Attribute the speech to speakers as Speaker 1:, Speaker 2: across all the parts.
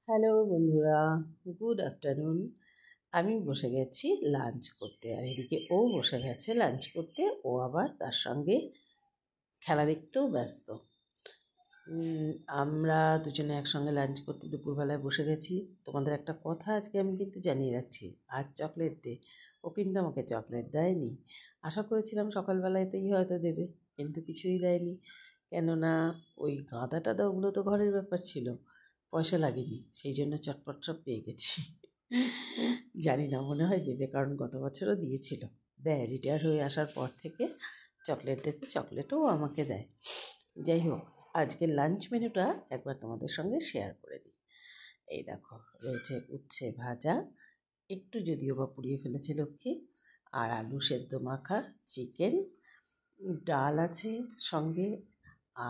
Speaker 1: Hello বন্ধুরা, good afternoon. আমি বসে গেছি লাঞ্চ করতে, আর এদিকে ও বসে গেছে লাঞ্চ করতে। ও আবার তার সঙ্গে খেলা দেখতেও ব্যস্ত। আমরা দুজনে একসঙ্গে লাঞ্চ করতে দুপুরবেলায় বসে গেছি। তোমাদের একটা কথা আজকে আমি কিন্তু জানিয়ে রাখছি, আজ চকলেট ডে। ও কিন্তু আমাকে চকলেট দেয়নি। আশা করেছিলাম সকালবেলাতেই হয়তো দেবে, কিন্তু কিছুই দেয়নি। কেননা ওই গাঁদা টাদা ওগুলো তো ঘরের ব্যাপার ছিল, পয়সা লাগেনি, সেই জন্য চটপট সব পেয়ে গেছি। জানি না, মনে হয় দেবে, কারণ গত বছরও দিয়েছিল। দেয়, রিটায়ার হয়ে আসার পর থেকে চকলেট ডেতে চকলেটও আমাকে দেয়। যাই হোক, আজকের লাঞ্চ মেনুটা একবার তোমাদের সঙ্গে শেয়ার করে দিই। এই দেখো, রয়েছে উচ্ছে ভাজা, একটু যদিও বা পুড়িয়ে ফেলেছে লক্ষ্মী, আর আলু সেদ্ধ মাখা, চিকেন, ডাল আছে সঙ্গে,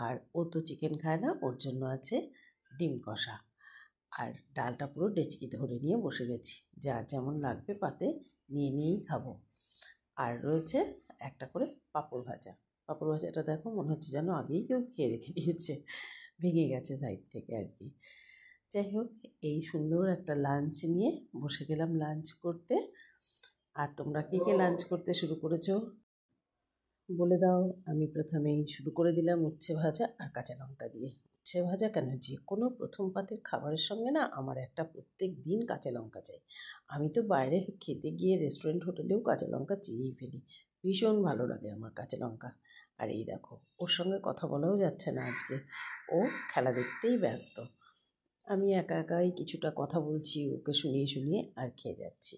Speaker 1: আর ও তো চিকেন খায় না, ওর জন্য আছে ডিম কষা। আর ডালটা পুরো ডেচকি ধরে নিয়ে বসে গেছি, যার যেমন লাগবে পাতে নিয়েই খাবো। আর রয়েছে একটা করে পাঁপড় ভাজা। পাঁপড় ভাজাটা দেখো, মনে হচ্ছে যেন আগেই কেউ খেয়ে রেখে দিয়েছে, ভেঙে গেছে সাইড থেকে আর কি। যাই হোক, এই সুন্দর একটা লাঞ্চ নিয়ে বসে গেলাম লাঞ্চ করতে। আর তোমরা কে লাঞ্চ করতে শুরু করেছো বলে দাও। আমি প্রথমেই শুরু করে দিলাম উচ্ছে ভাজা আর কাঁচা লঙ্কা দিয়ে। উচ্ছে ভাজা কেন, যে কোনো প্রথম পাতের খাবারের সঙ্গে না আমার একটা প্রত্যেক দিন কাঁচা লঙ্কা চাই। আমি তো বাইরে খেতে গিয়ে রেস্টুরেন্ট হোটেলেও কাঁচা লঙ্কা চেয়েই ফেলি, ভীষণ ভালো লাগে আমার কাঁচা লঙ্কা। আর এই দেখো, ওর সঙ্গে কথা বলাও যাচ্ছে না আজকে, ও খেলা দেখতেই ব্যস্ত। আমি একা একাই কিছুটা কথা বলছি, ওকে শুনিয়ে শুনিয়ে আর খেয়ে যাচ্ছি।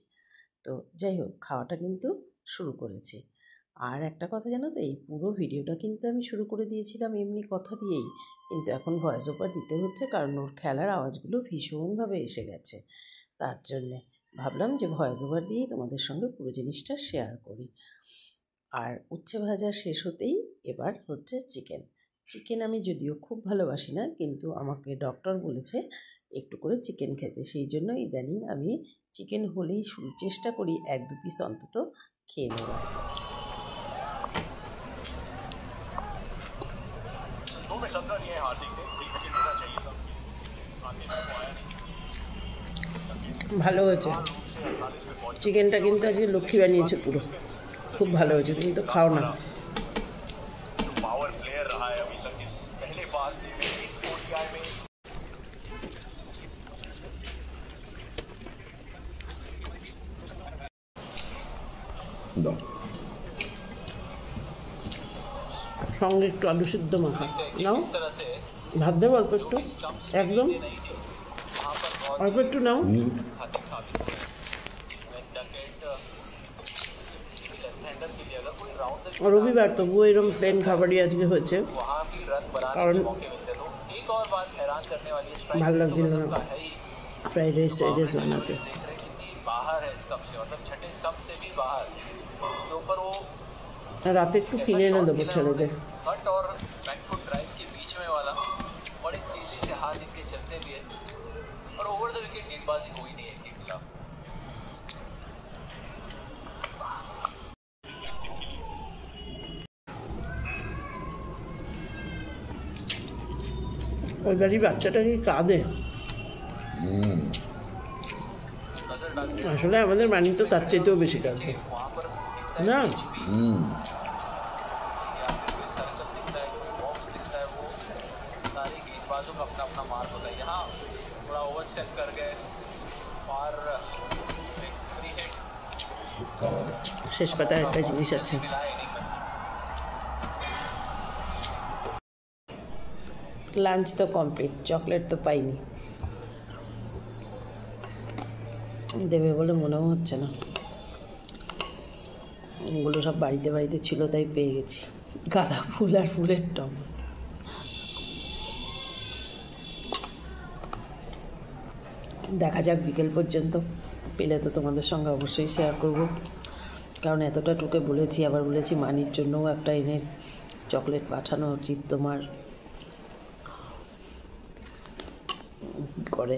Speaker 1: তো যাই হোক, খাওয়াটা কিন্তু শুরু করেছি। আর একটা কথা জানো তো, এই পুরো ভিডিওটা কিন্তু আমি শুরু করে দিয়েছিলাম এমনি কথা দিয়েই, কিন্তু এখন ভয়েস ওভার দিতে হচ্ছে, কারণ ওর খেলার আওয়াজগুলো ভীষণভাবে এসে গেছে। তার জন্যে ভাবলাম যে ভয়েস ওভার দিয়েই তোমাদের সঙ্গে পুরো জিনিসটা শেয়ার করি। আর উচ্ছে ভাজা শেষ হতেই এবার হচ্ছে চিকেন। চিকেন আমি যদিও খুব ভালোবাসি না, কিন্তু আমাকে ডক্টর বলেছে একটু করে চিকেন খেতে, সেই জন্য ইদানিং আমি চিকেন হলেই চেষ্টা করি 1-2 পিস অন্তত খেয়ে নেওয়ার। ভালো হয়েছে চিকেনটা, কিন্তু আজকে লক্ষ্মী বানিয়েছে পুরো, খুব ভালো হয়েছে। তুমি তো খাও না। সঙ্গে একটু আলু সিদ্ধ মাখা নাও, ভাত দেবো অল্প একটু, একদম অল্প একটু নাও। রবিবার তবুও এরকম প্লেন খাবারই আজকে হয়েছে, কারণ ভালো লাগছিল না ফ্রাইড রাইস বানাতে। রাতে একটু কিনে এনে দেবো ছেলেদের। ওই বাড়ির বাচ্চাটা কি কাঁদে? আসলে আমাদের মানি তো তার চাইতেও বেশি কাঁদবে না। শেষ পাতায় একটা জিনিস আছে, লাঞ্চ তো কমপ্লিট, চকলেট তো পাইনি, দেবে বলে মনেও হচ্ছে না। ওগুলো সব বাড়িতে বাড়িতে ছিল, তাই পেয়ে গেছি। গাঁদা ফুল আর ফুলের টব। দেখা যাক বিকেল পর্যন্ত, পেলে তো তোমাদের সঙ্গে অবশ্যই শেয়ার করব, কারণ এতটা টুকে বলেছি, আবার বলেছি মানির জন্যও একটা এনে চকলেট পাঠানো উচিত তোমার করে।